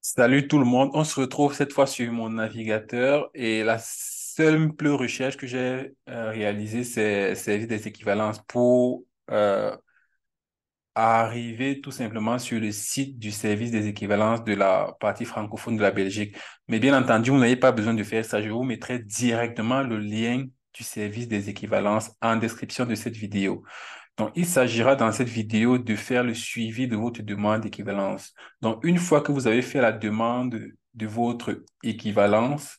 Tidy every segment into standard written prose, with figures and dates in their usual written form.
Salut tout le monde, on se retrouve cette fois sur mon navigateur et la simple recherche que j'ai réalisée, c'est servir des équivalences pour arriver tout simplement sur le site du service des équivalences de la partie francophone de la Belgique. Mais bien entendu, vous n'avez pas besoin de faire ça. Je vous mettrai directement le lien du service des équivalences en description de cette vidéo. Donc, il s'agira dans cette vidéo de faire le suivi de votre demande d'équivalence. Donc, une fois que vous avez fait la demande de votre équivalence,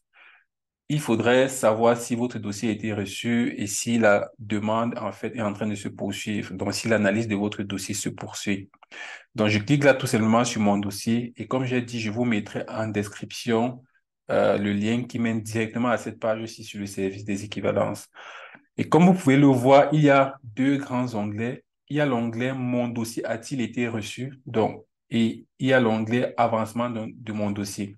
il faudrait savoir si votre dossier a été reçu et si la demande, en fait, est en train de se poursuivre. Donc, si l'analyse de votre dossier se poursuit. Donc, je clique là tout simplement sur mon dossier et comme j'ai dit, je vous mettrai en description le lien qui mène directement à cette page aussi sur le service des équivalences. Et comme vous pouvez le voir, il y a deux grands onglets. Il y a l'onglet Mon dossier a-t-il été reçu? Donc, et il y a l'onglet Avancement de mon dossier.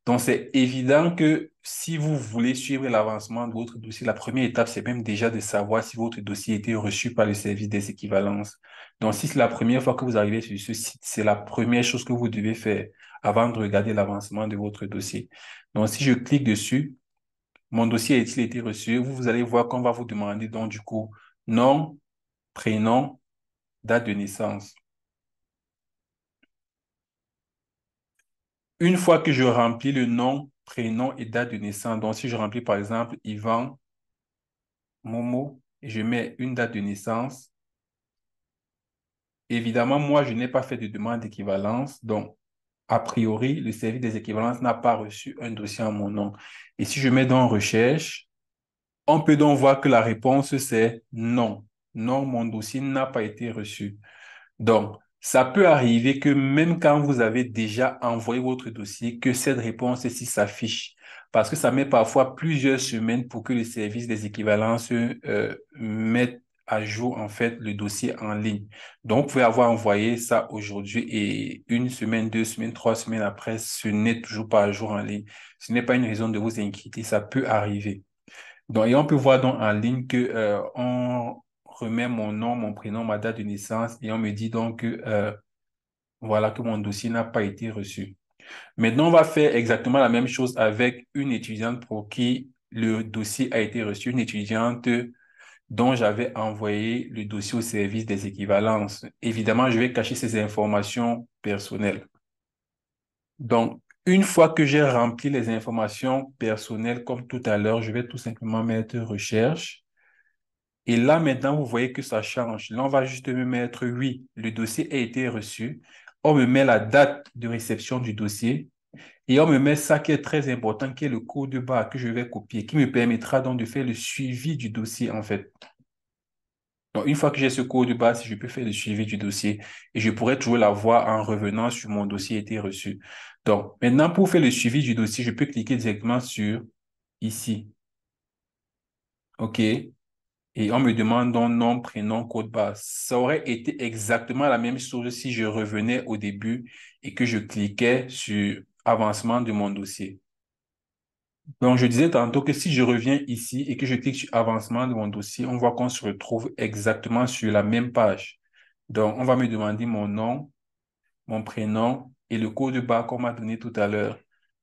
Donc, c'est évident que si vous voulez suivre l'avancement de votre dossier, la première étape, c'est même déjà de savoir si votre dossier a été reçu par le service des équivalences. Donc, si c'est la première fois que vous arrivez sur ce site, c'est la première chose que vous devez faire avant de regarder l'avancement de votre dossier. Donc, si je clique dessus, mon dossier a-t-il été reçu? Vous allez voir qu'on va vous demander donc du coup nom, prénom, date de naissance. Une fois que je remplis le nom, prénom et date de naissance, donc si je remplis par exemple Yvan, Momo, et je mets une date de naissance, évidemment, moi, je n'ai pas fait de demande d'équivalence, donc a priori, le service des équivalences n'a pas reçu un dossier en mon nom. Et si je mets dans recherche, on peut donc voir que la réponse c'est non. Non, mon dossier n'a pas été reçu. Donc, ça peut arriver que même quand vous avez déjà envoyé votre dossier, que cette réponse-ci s'affiche. Parce que ça met parfois plusieurs semaines pour que le service des équivalences mette à jour en fait le dossier en ligne. Donc, vous pouvez avoir envoyé ça aujourd'hui et une semaine, 2 semaines, 3 semaines après, ce n'est toujours pas à jour en ligne. Ce n'est pas une raison de vous inquiéter, ça peut arriver. Donc, et on peut voir donc en ligne que on remet mon nom, mon prénom, ma date de naissance et on me dit donc que voilà que mon dossier n'a pas été reçu. Maintenant, on va faire exactement la même chose avec une étudiante pour qui le dossier a été reçu, une étudiante dont j'avais envoyé le dossier au service des équivalences. Évidemment, je vais cacher ces informations personnelles. Donc, une fois que j'ai rempli les informations personnelles comme tout à l'heure, je vais tout simplement mettre recherche. Et là, maintenant, vous voyez que ça change. Là, on va juste me mettre oui, le dossier a été reçu. On me met la date de réception du dossier et on me met ça qui est très important, qui est le code barre que je vais copier, qui me permettra donc de faire le suivi du dossier, en fait. Donc, une fois que j'ai ce code barre, si je peux faire le suivi du dossier et je pourrais toujours l'avoir en revenant sur mon dossier a été reçu. Donc, maintenant, pour faire le suivi du dossier, je peux cliquer directement sur ici. OK? Et on me demande donc nom, prénom, code barre. Ça aurait été exactement la même chose si je revenais au début et que je cliquais sur avancement de mon dossier. Donc, je disais tantôt que si je reviens ici et que je clique sur avancement de mon dossier, on voit qu'on se retrouve exactement sur la même page. Donc, on va me demander mon nom, mon prénom et le code barre qu'on m'a donné tout à l'heure.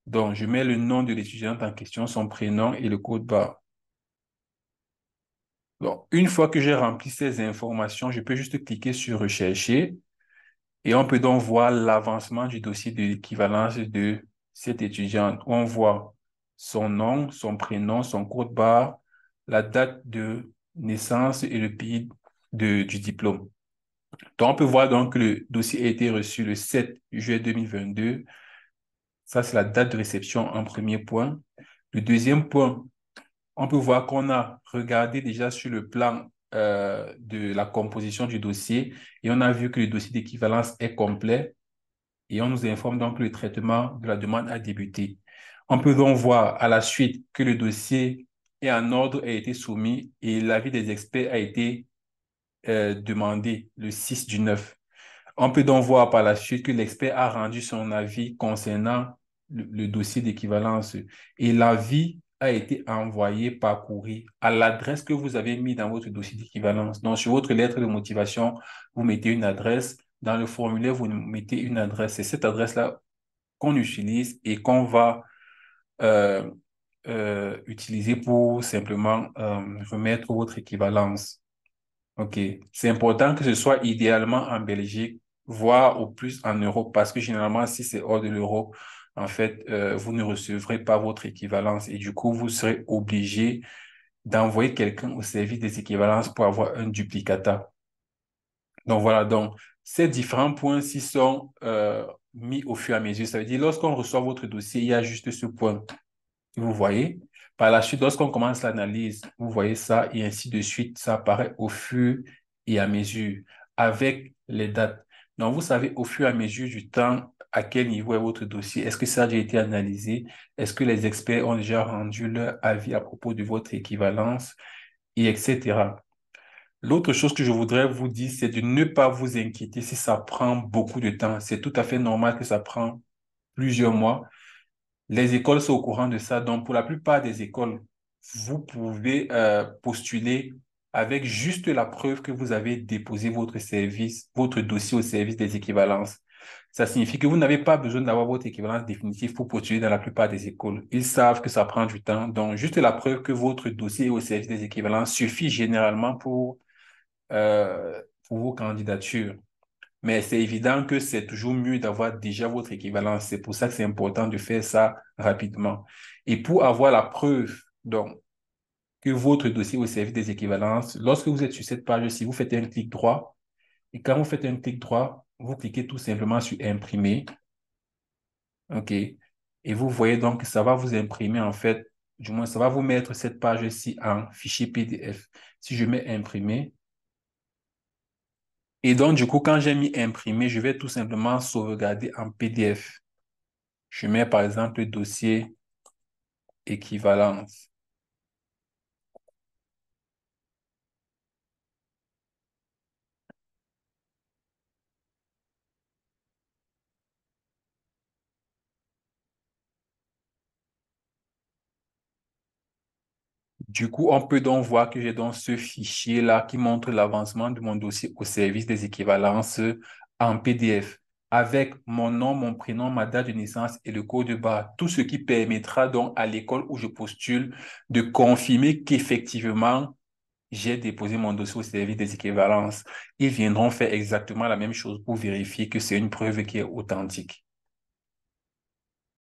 Donc, je mets le nom de l'étudiante en question, son prénom et le code barre. Donc, une fois que j'ai rempli ces informations, je peux juste cliquer sur Rechercher et on peut donc voir l'avancement du dossier de l'équivalence de cette étudiante. On voit son nom, son prénom, son code barre, la date de naissance et le pays du diplôme. Donc, on peut voir donc que le dossier a été reçu le 7 juillet 2022. Ça, c'est la date de réception en premier point. Le deuxième point, on peut voir qu'on a regardé déjà sur le plan de la composition du dossier et on a vu que le dossier d'équivalence est complet et on nous informe donc que le traitement de la demande a débuté. On peut donc voir à la suite que le dossier est en ordre, a été soumis et l'avis des experts a été demandé le 6 du 9. On peut donc voir par la suite que l'expert a rendu son avis concernant le dossier d'équivalence et l'avis a été envoyé par courrier à l'adresse que vous avez mis dans votre dossier d'équivalence. Donc, sur votre lettre de motivation, vous mettez une adresse. Dans le formulaire, vous mettez une adresse. C'est cette adresse-là qu'on utilise et qu'on va euh, utiliser pour simplement remettre votre équivalence. OK. C'est important que ce soit idéalement en Belgique, voire au plus en Europe, parce que généralement, si c'est hors de l'Europe, en fait, vous ne recevrez pas votre équivalence et du coup, vous serez obligé d'envoyer quelqu'un au service des équivalences pour avoir un duplicata. Donc voilà, donc ces différents points-ci sont mis au fur et à mesure. Ça veut dire, lorsqu'on reçoit votre dossier, il y a juste ce point. Vous voyez? Par la suite, lorsqu'on commence l'analyse, vous voyez ça et ainsi de suite, ça apparaît au fur et à mesure avec les dates. Donc, vous savez au fur et à mesure du temps à quel niveau est votre dossier. Est-ce que ça a déjà été analysé? Est-ce que les experts ont déjà rendu leur avis à propos de votre équivalence et etc. L'autre chose que je voudrais vous dire, c'est de ne pas vous inquiéter si ça prend beaucoup de temps. C'est tout à fait normal que ça prend plusieurs mois. Les écoles sont au courant de ça. Donc, pour la plupart des écoles, vous pouvez postuler avec juste la preuve que vous avez déposé votre service, votre dossier au service des équivalences. Ça signifie que vous n'avez pas besoin d'avoir votre équivalence définitive pour postuler dans la plupart des écoles. Ils savent que ça prend du temps. Donc, juste la preuve que votre dossier est au service des équivalences suffit généralement pour vos candidatures. Mais c'est évident que c'est toujours mieux d'avoir déjà votre équivalence. C'est pour ça que c'est important de faire ça rapidement. Et pour avoir la preuve, donc, que votre dossier est au service des équivalences, lorsque vous êtes sur cette page-ci, vous faites un clic droit. Et quand vous faites un clic droit, vous cliquez tout simplement sur imprimer. OK. Et vous voyez donc que ça va vous imprimer, en fait, du moins, ça va vous mettre cette page-ci en fichier PDF. Si je mets imprimer, et donc, du coup, quand j'ai mis imprimer, je vais tout simplement sauvegarder en PDF. Je mets par exemple dossier équivalence. Du coup, on peut donc voir que j'ai donc ce fichier-là qui montre l'avancement de mon dossier au service des équivalences en PDF avec mon nom, mon prénom, ma date de naissance et le code barre. Tout ce qui permettra donc à l'école où je postule de confirmer qu'effectivement, j'ai déposé mon dossier au service des équivalences. Ils viendront faire exactement la même chose pour vérifier que c'est une preuve qui est authentique.